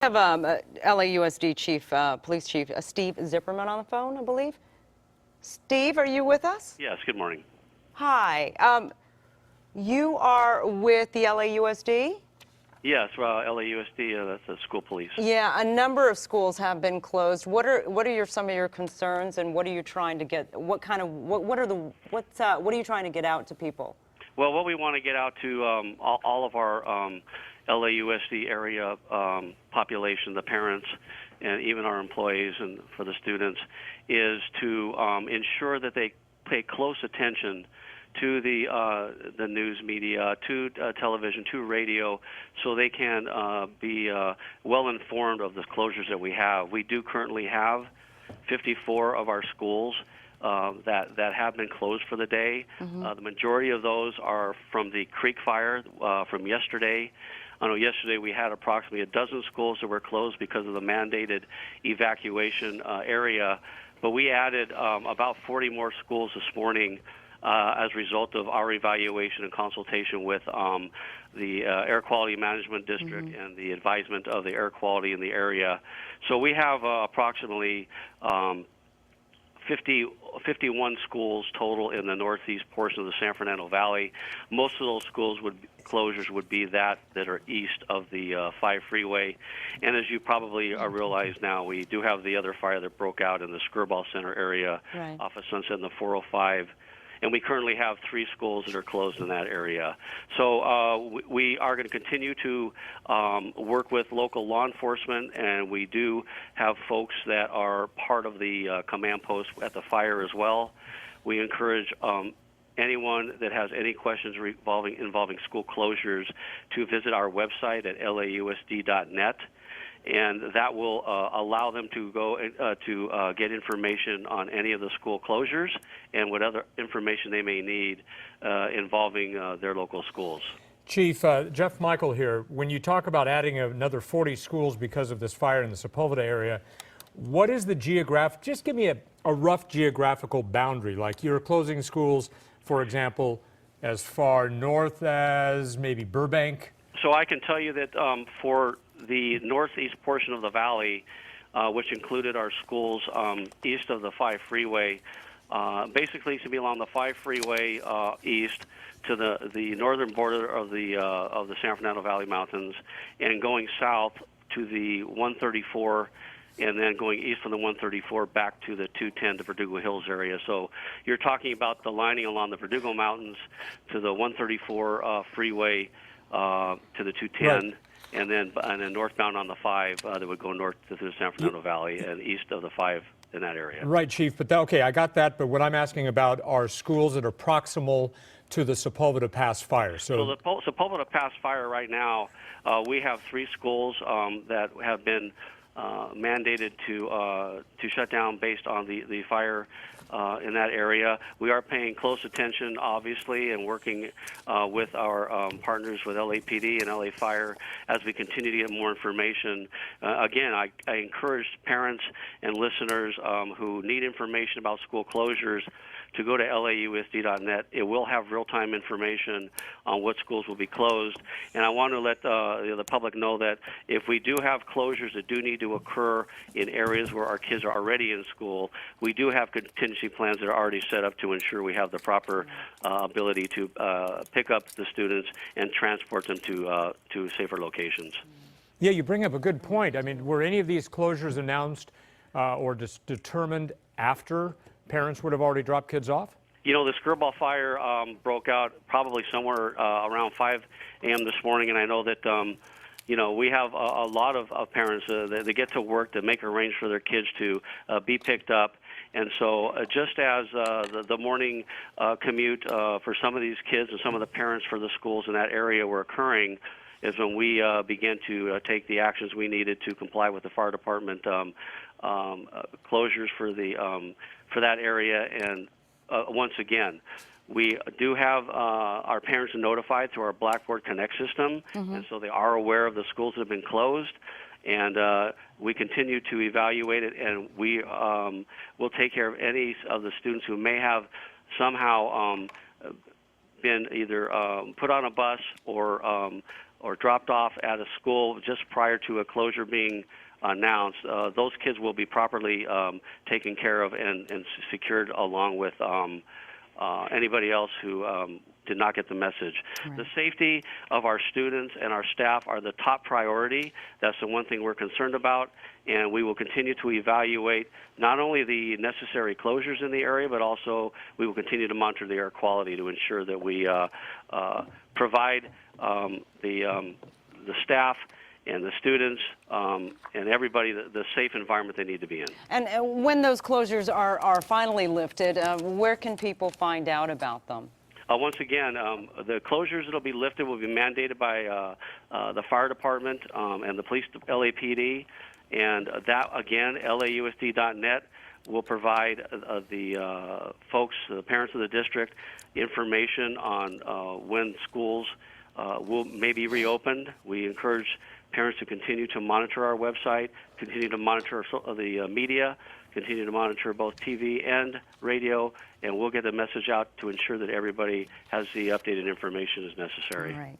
Have LAUSD Chief, Police Chief Steve Zipperman on the phone, I believe. Steve, are you with us? Yes, good morning. Hi. You are with the LAUSD? Yes, well, LAUSD, that's the school police. Yeah, a number of schools have been closed. What are some of your concerns, and what are you trying to get? What are you trying to get out to people? Well, what we want to get out to all of our LAUSD area population, the parents, and even our employees and for the students, is to ensure that they pay close attention to the news media, to television, to radio, so they can be well informed of the closures that we have. We do currently have 54 of our schools that have been closed for the day. The majority of those are from the Creek Fire from yesterday. I know yesterday we had approximately a dozen schools that were closed because of the mandated evacuation area, but we added about 40 more schools this morning as a result of our evaluation and consultation with the Air Quality Management District and the advisement of the air quality in the area. So we have approximately 51 schools total in the northeast portion of the San Fernando Valley. Most of those closures would be that are east of the 5 freeway. And as you probably realize now, we do have the other fire that broke out in the Skirball Center area off of Sunset and the 405. And we currently have 3 schools that are closed in that area. So we are going to continue to work with local law enforcement, and we do have folks that are part of the command post at the fire as well. We encourage anyone that has any questions involving school closures to visit our website at lausd.net. And that will allow them to go to get information on any of the school closures and what other information they may need involving their local schools. Chief, Jeff Michael here. When you talk about adding another 40 schools because of this fire in the Sepulveda area, what is the geograph? Just give me a rough geographical boundary. Like you're closing schools, for example, as far north as maybe Burbank? So I can tell you that for the northeast portion of the valley, which included our schools east of the 5 freeway, basically to be along the 5 freeway east to the northern border of the San Fernando Valley Mountains, and going south to the 134, and then going east from the 134 back to the 210 to Verdugo Hills area. So you're talking about the lining along the Verdugo Mountains to the 134 freeway to the 210. Right. And then northbound on the 5 that would go north to the San Fernando Valley and east of the 5 in that area. Right, Chief. But okay, I got that. But what I'm asking about are schools that are proximal to the Sepulveda Pass fire. So the Sepulveda Pass fire right now, we have 3 schools that have been mandated to shut down based on the fire in that area. We are paying close attention, obviously, and working with our partners with LAPD and LA Fire as we continue to get more information. Again, I encourage parents and listeners who need information about school closures to go to lausd.net. It will have real-time information on what schools will be closed. And I want to let the public know that if we do have closures that do need to occur in areas where our kids are already in school, we do have contingency plans that are already set up to ensure we have the proper ability to pick up the students and transport them to safer locations. yeah, you bring up a good point. I mean, were any of these closures announced or just determined after parents would have already dropped kids off? You know, the Skirball fire broke out probably somewhere around 5 a.m. this morning, and I know that, you know, we have a lot of parents that they get to work to make arrangements for their kids to be picked up. And so just as the morning commute for some of these kids and some of the parents for the schools in that area were occurring, is when we began to take the actions we needed to comply with the fire department closures for that area. And once again, we do have our parents notified through our Blackboard Connect system, and so they are aware of the schools that have been closed. And we continue to evaluate it, and we will take care of any of the students who may have somehow been either put on a bus or or dropped off at a school just prior to a closure being announced, those kids will be properly taken care of and secured along with anybody else who did not get the message. Right. The safety of our students and our staff are the top priority. That's the one thing we're concerned about, and we will continue to evaluate not only the necessary closures in the area, but also we will continue to monitor the air quality to ensure that we provide the staff and the students and everybody the safe environment they need to be in. And when those closures are finally lifted, where can people find out about them? Once again, the closures that will be lifted will be mandated by the fire department and the police, LAPD, and that, again, LAUSD.net will provide the folks, the parents of the district, information on when schools may be reopened. We encourage parents to continue to monitor our website, continue to monitor the media, continue to monitor both TV and radio, and we'll get the message out to ensure that everybody has the updated information as necessary. All right.